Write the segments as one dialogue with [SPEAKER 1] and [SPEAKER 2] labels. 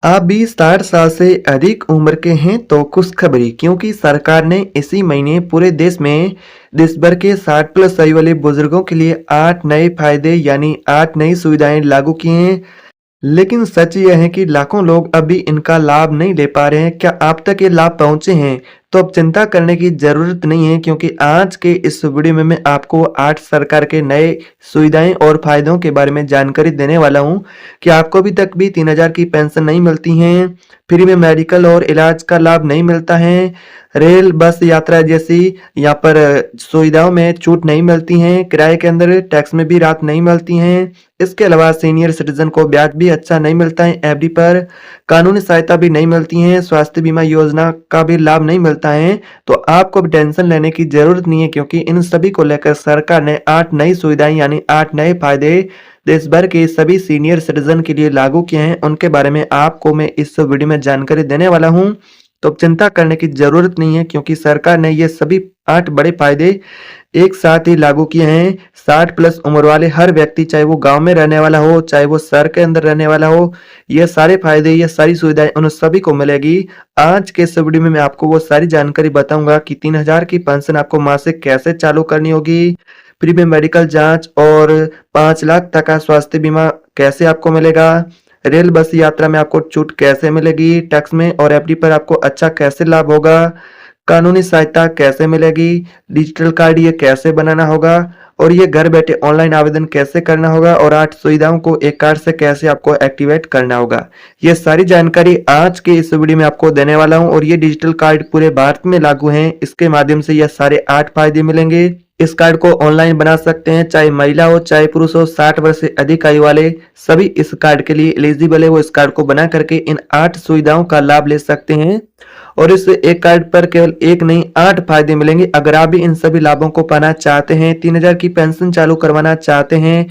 [SPEAKER 1] आप भी 60 साल से अधिक उम्र के हैं तो खुशखबरी, क्योंकि सरकार ने इसी महीने पूरे देश भर के 60 प्लस आयु वाले बुजुर्गों के लिए 8 नए फायदे यानी 8 नई सुविधाएं लागू की हैं। लेकिन सच यह है कि लाखों लोग अभी इनका लाभ नहीं ले पा रहे हैं। क्या आप तक ये लाभ पहुंचे हैं? तो अब चिंता करने की जरूरत नहीं है, क्योंकि आज के इस वीडियो में मैं आपको 8 सरकार के नए सुविधाएं और फायदों के बारे में जानकारी देने वाला हूं कि आपको अभी तक भी 3000 की पेंशन नहीं मिलती है, फ्री में मेडिकल और इलाज का लाभ नहीं मिलता है, रेल बस यात्रा जैसी यहाँ पर सुविधाओं में छूट नहीं मिलती है, किराए के अंदर टैक्स में भी राहत नहीं मिलती है। इसके अलावा सीनियर सिटीजन को ब्याज भी अच्छा नहीं मिलता है एफडी पर, कानूनी सहायता भी नहीं मिलती है, स्वास्थ्य बीमा योजना का भी लाभ नहीं मिलता है। तो आपको भी टेंशन लेने की जरूरत नहीं है, क्योंकि इन सभी को लेकर सरकार ने 8 नई सुविधाएं यानी 8 नए फायदे देश भर के सभी सीनियर सिटीजन के लिए लागू किए हैं। उनके बारे में आपको मैं इस वीडियो में जानकारी देने वाला हूं। तो अब चिंता करने की जरूरत नहीं है, क्योंकि सरकार ने ये सभी 8 बड़े फायदे एक साथ ही लागू किए हैं। 60 प्लस उम्र वाले हर व्यक्ति, चाहे वो गांव में रहने वाला हो, चाहे वो शहर के अंदर रहने वाला हो, ये सारे फायदे, ये सारी सुविधाएं उन सभी को मिलेगी। आज के इस वीडियो में मैं आपको वो सारी जानकारी बताऊंगा कि 3000 की पेंशन आपको मासिक कैसे चालू करनी होगी, फ्री में मेडिकल जांच और 5 लाख तक का स्वास्थ्य बीमा कैसे आपको मिलेगा, रेल बस यात्रा में आपको छूट कैसे मिलेगी, टैक्स में और एफडी पर आपको अच्छा कैसे लाभ होगा, कानूनी सहायता कैसे मिलेगी, डिजिटल कार्ड ये कैसे बनाना होगा, और ये घर बैठे ऑनलाइन आवेदन कैसे करना होगा, और 8 सुविधाओं को एक कार्ड से कैसे आपको एक्टिवेट करना होगा। ये सारी जानकारी आज के इस वीडियो में आपको देने वाला हूं। और ये डिजिटल कार्ड पूरे भारत में लागू हैं। इसके माध्यम से ये सारे 8 फायदे मिलेंगे। इस कार्ड को ऑनलाइन बना सकते हैं, चाहे महिला हो चाहे पुरुष हो, 60 वर्ष से अधिक आयु वाले सभी इस कार्ड के लिए एलिजिबल है। वो इस कार्ड को बना करके इन 8 सुविधाओं का लाभ ले सकते हैं, और इस एक कार्ड पर केवल एक नहीं 8 फायदे मिलेंगे। अगर आप भी इन सभी लाभों को पाना चाहते हैं, 3000 की पेंशन चालू करवाना चाहते हैं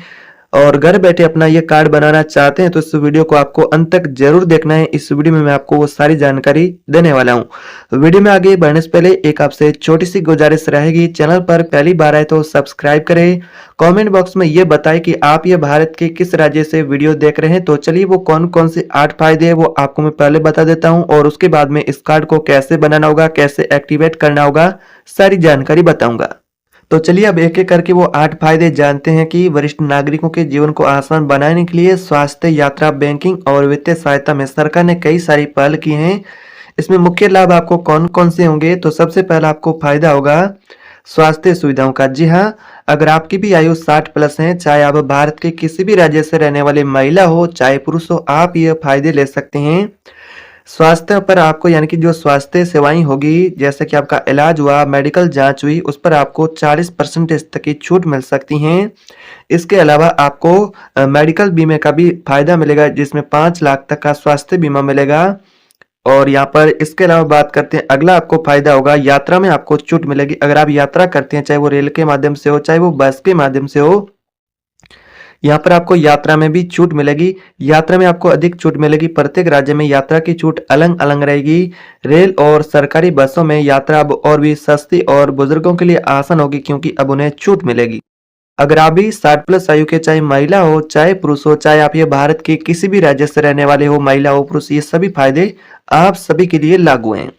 [SPEAKER 1] और घर बैठे अपना ये कार्ड बनाना चाहते हैं, तो इस वीडियो को आपको अंत तक जरूर देखना है। इस वीडियो में मैं आपको वो सारी जानकारी देने वाला हूँ। वीडियो में आगे बढ़ने से पहले एक आपसे छोटी सी गुजारिश रहेगी, चैनल पर पहली बार आए तो सब्सक्राइब करें। कमेंट बॉक्स में ये बताएं कि आप ये भारत के किस राज्य से वीडियो देख रहे हैं। तो चलिए वो कौन कौन से 8 फायदे है वो आपको मैं पहले बता देता हूँ, और उसके बाद में इस कार्ड को कैसे बनाना होगा, कैसे एक्टिवेट करना होगा, सारी जानकारी बताऊंगा। तो चलिए अब एक एक करके वो 8 फायदे जानते हैं कि वरिष्ठ नागरिकों के जीवन को आसान बनाने के लिए स्वास्थ्य, यात्रा, बैंकिंग और वित्तीय सहायता में सरकार ने कई सारी पहल की हैं। इसमें मुख्य लाभ आपको कौन कौन से होंगे? तो सबसे पहला आपको फायदा होगा स्वास्थ्य सुविधाओं का। जी हाँ, अगर आपकी भी आयु 60 प्लस है, चाहे आप भारत के किसी भी राज्य से रहने वाले महिला हो चाहे पुरुष हो, आप ये फायदे ले सकते हैं। स्वास्थ्य पर आपको यानी कि जो स्वास्थ्य सेवाएं होगी, जैसे कि आपका इलाज हुआ, मेडिकल जांच हुई, उस पर आपको 40% तक की छूट मिल सकती हैं। इसके अलावा आपको मेडिकल बीमे का भी फायदा मिलेगा, जिसमें 5 लाख तक का स्वास्थ्य बीमा मिलेगा। और यहाँ पर इसके अलावा बात करते हैं, अगला आपको फायदा होगा यात्रा में आपको छूट मिलेगी। अगर आप यात्रा करते हैं, चाहे वो रेल के माध्यम से हो चाहे वो बस के माध्यम से हो, यहाँ पर आपको यात्रा में भी छूट मिलेगी। यात्रा में आपको अधिक छूट मिलेगी। प्रत्येक राज्य में यात्रा की छूट अलग अलग रहेगी। रेल और सरकारी बसों में यात्रा अब और भी सस्ती और बुजुर्गों के लिए आसान होगी, क्योंकि अब उन्हें छूट मिलेगी। अगर आप भी 60 प्लस आयु के, चाहे महिला हो चाहे पुरुष हो, चाहे आप ये भारत के किसी भी राज्य से रहने वाले हो, महिला हो पुरुष, ये सभी फायदे आप सभी के लिए लागू हैं।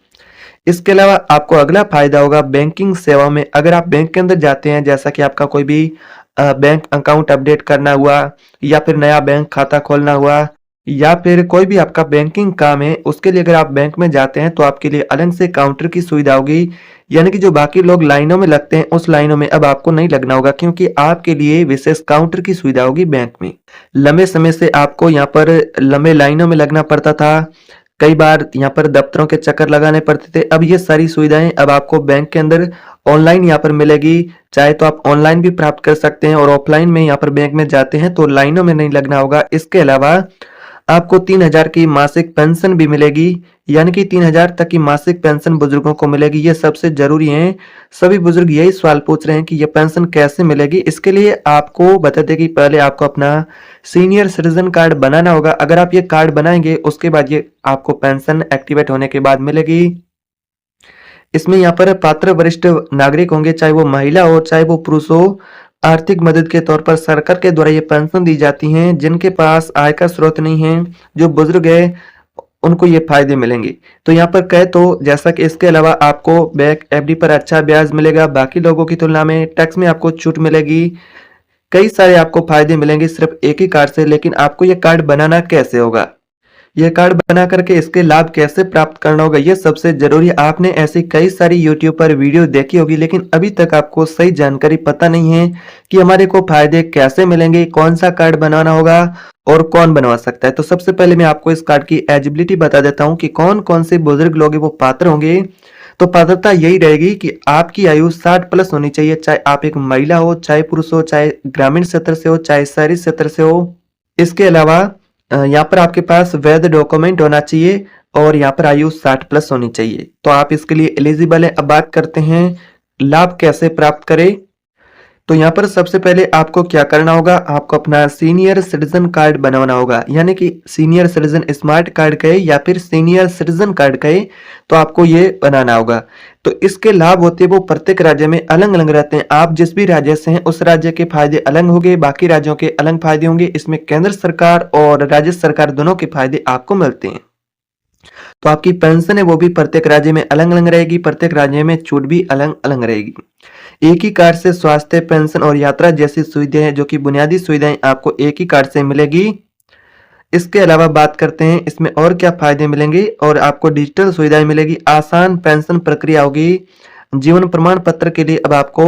[SPEAKER 1] इसके अलावा आपको अगला फायदा होगा बैंकिंग सेवा में। अगर आप बैंक के अंदर जाते हैं, जैसा कि आपका कोई भी बैंक अकाउंट अपडेट करना हुआ, या फिर नया बैंक खाता खोलना हुआ, या फिर कोई भी आपका बैंकिंग काम है, उसके लिए अगर आप बैंक में जाते हैं तो आपके लिए अलग से काउंटर की सुविधा होगी। यानी कि जो बाकी लोग लाइनों में लगते हैं, उस लाइनों में अब आपको नहीं लगना होगा, क्योंकि आपके लिए विशेष काउंटर की सुविधा होगी बैंक में। लंबे समय से आपको यहाँ पर लंबे लाइनों में लगना पड़ता था, कई बार यहाँ पर दफ्तरों के चक्कर लगाने पड़ते थे। अब ये सारी सुविधाएं अब आपको बैंक के अंदर ऑनलाइन यहाँ पर मिलेगी। चाहे तो आप ऑनलाइन भी प्राप्त कर सकते हैं, और ऑफलाइन में यहाँ पर बैंक में जाते हैं तो लाइनों में नहीं लगना होगा। इसके अलावा आपको 3000 की मासिक पेंशन भी मिलेगी, यानी कि 3000 तक की मासिक पेंशन बुजुर्गों को मिलेगी। ये सबसे जरूरी है। सभी बुजुर्ग यही सवाल पूछ रहे हैं कि ये पेंशन कैसे मिलेगी। इसके लिए आपको बता दें कि पहले आपको अपना सीनियर सिटीजन कार्ड बनाना होगा। अगर आप ये कार्ड बनाएंगे, उसके बाद ये आपको पेंशन एक्टिवेट होने के बाद मिलेगी। इसमें यहाँ पर पात्र वरिष्ठ नागरिक होंगे, चाहे वो महिला हो चाहे वो पुरुष हो। आर्थिक मदद के तौर पर सरकार के द्वारा ये पेंशन दी जाती हैं जिनके पास आय का स्रोत नहीं है, जो बुजुर्ग है उनको ये फायदे मिलेंगे। तो यहाँ पर कहे तो जैसा कि इसके अलावा आपको बैंक एफडी पर अच्छा ब्याज मिलेगा, बाकी लोगों की तुलना में टैक्स में आपको छूट मिलेगी, कई सारे आपको फायदे मिलेंगे सिर्फ एक ही कार्ड से। लेकिन आपको ये कार्ड बनाना कैसे होगा, ये कार्ड बना करके इसके लाभ कैसे प्राप्त करना होगा, ये सबसे जरूरी। आपने ऐसी कई सारी यूट्यूब पर वीडियो देखी होगी, लेकिन अभी तक आपको सही जानकारी पता नहीं है कि हमारे को फायदे कैसे मिलेंगे, कौन सा कार्ड बनाना होगा और कौन बनवा सकता है। तो सबसे पहले मैं आपको इस कार्ड की एलिजिबिलिटी बता देता हूँ कि कौन कौन से बुजुर्ग लोग हैं वो पात्र होंगे। तो पात्रता यही रहेगी कि आपकी आयु 60 प्लस होनी चाहिए, चाहे आप एक महिला हो, चाहे पुरुष हो, चाहे ग्रामीण क्षेत्र से हो, चाहे शहरी क्षेत्र से हो। इसके अलावा यहाँ पर आपके पास वैध डॉक्यूमेंट होना चाहिए और यहाँ पर आयु 60 प्लस होनी चाहिए। तो आप इसके लिए एलिजिबल हैं। अब बात करते हैं लाभ कैसे प्राप्त करें। तो यहाँ पर सबसे पहले आपको क्या करना होगा, आपको अपना सीनियर सिटीजन कार्ड बनवाना होगा, यानी कि सीनियर सिटीजन स्मार्ट कार्ड कहे या फिर सीनियर सिटीजन कार्ड कहे, तो आपको ये बनाना होगा। तो इसके लाभ होते हैं वो प्रत्येक राज्य में अलग अलग रहते हैं। आप जिस भी राज्य से हैं उस राज्य के फायदे अलग होंगे, बाकी राज्यों के अलग फायदे होंगे। इसमें केंद्र सरकार और राज्य सरकार दोनों के फायदे आपको मिलते हैं। तो आपकी पेंशन है वो भी प्रत्येक राज्य में अलग अलग रहेगी, प्रत्येक राज्य में छूट भी अलग अलग रहेगी। एक ही कार्ड से स्वास्थ्य, पेंशन और यात्रा जैसी सुविधाएं, जो कि बुनियादी सुविधाएं आपको एक ही कार्ड से मिलेगी। इसके अलावा बात करते हैं इसमें और क्या फायदे मिलेंगे, और आपको डिजिटल सुविधाएं मिलेगी, आसान पेंशन प्रक्रिया होगी। जीवन प्रमाण पत्र के लिए अब आपको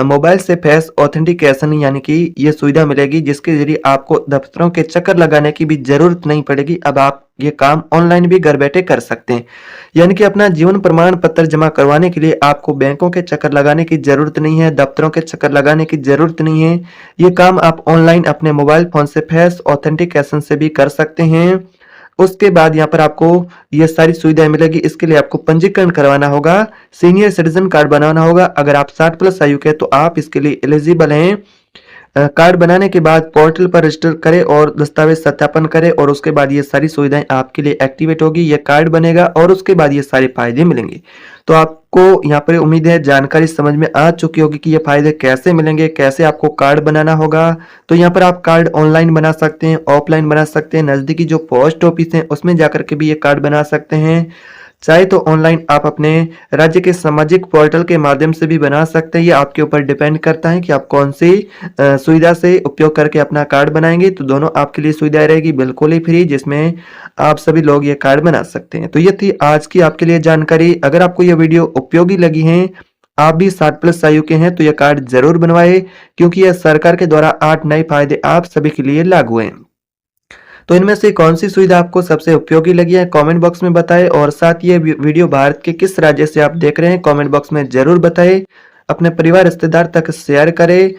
[SPEAKER 1] मोबाइल से फेस ऑथेंटिकेशन यानी कि ये सुविधा मिलेगी, जिसके जरिए आपको दफ्तरों के चक्कर लगाने की भी जरूरत नहीं पड़ेगी। अब आप ये काम ऑनलाइन भी घर बैठे कर सकते हैं, यानी कि अपना जीवन प्रमाण पत्र जमा करवाने के लिए आपको बैंकों के चक्कर लगाने की जरूरत नहीं है, दफ्तरों के चक्कर लगाने की जरूरत नहीं है। ये काम आप ऑनलाइन अपने मोबाइल फोन से फेस ऑथेंटिकेशन से भी कर सकते हैं। उसके बाद यहाँ पर आपको ये सारी सुविधाएं मिलेगी। इसके लिए आपको पंजीकरण करवाना होगा, सीनियर सिटीजन कार्ड बनाना होगा। अगर आप 60 प्लस आयु के हैं तो आप इसके लिए एलिजिबल हैं। कार्ड बनाने के बाद पोर्टल पर रजिस्टर करें और दस्तावेज सत्यापन करें, और उसके बाद ये सारी सुविधाएं आपके लिए एक्टिवेट होगी, ये कार्ड बनेगा और उसके बाद ये सारे फायदे मिलेंगे। तो आपको यहाँ पर उम्मीद है जानकारी समझ में आ चुकी होगी कि ये फायदे कैसे मिलेंगे, कैसे आपको कार्ड बनाना होगा। तो यहाँ पर आप कार्ड ऑनलाइन बना सकते हैं, ऑफलाइन बना सकते हैं, नजदीकी जो पोस्ट ऑफिस है उसमें जाकर के भी ये कार्ड बना सकते हैं। चाहे तो ऑनलाइन आप अपने राज्य के सामाजिक पोर्टल के माध्यम से भी बना सकते हैं। ये आपके ऊपर डिपेंड करता है कि आप कौन सी सुविधा से उपयोग करके अपना कार्ड बनाएंगे। तो दोनों आपके लिए सुविधाएं रहेगी बिल्कुल ही फ्री, जिसमें आप सभी लोग ये कार्ड बना सकते हैं। तो ये थी आज की आपके लिए जानकारी। अगर आपको ये वीडियो उपयोगी लगी है, आप भी 60 प्लस आयु के हैं, तो यह कार्ड जरूर बनवाए, क्योंकि यह सरकार के द्वारा 8 नए फायदे आप सभी के लिए लागू हैं। तो इनमें से कौन सी सुविधा आपको सबसे उपयोगी लगी है कमेंट बॉक्स में बताएं, और साथ ही ये वीडियो भारत के किस राज्य से आप देख रहे हैं कमेंट बॉक्स में जरूर बताएं। अपने परिवार रिश्तेदार तक शेयर करें,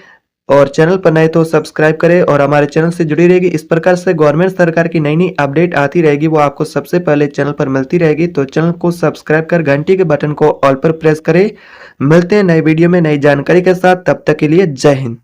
[SPEAKER 1] और चैनल पर नए तो सब्सक्राइब करें और हमारे चैनल से जुड़ी रहेगी। इस प्रकार से गवर्नमेंट सरकार की नई नई अपडेट आती रहेगी, वो आपको सबसे पहले चैनल पर मिलती रहेगी। तो चैनल को सब्सक्राइब कर घंटी के बटन को ऑल पर प्रेस करें। मिलते हैं नए वीडियो में नई जानकारी के साथ, तब तक के लिए जय हिंद।